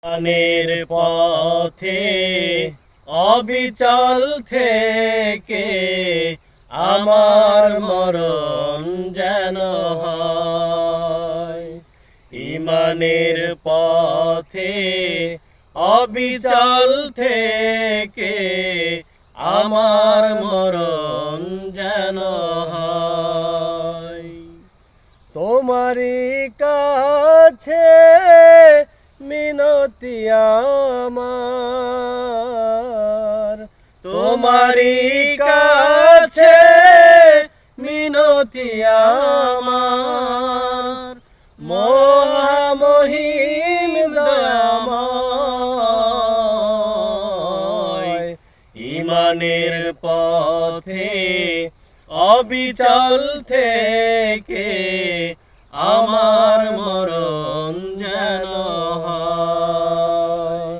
প্রাণের পথে অবিচল থেকে আমার মরণ যেন হয়। ঈমানের পথে অবিচল থেকে আমার মরণ যেন হয়। তোমারই কাছে মিনতি আমার, তোমারই কাছে মিনতি আমার, মহামহিম দয়াময়। ঈমানের পথে অবিচল থেকে আমার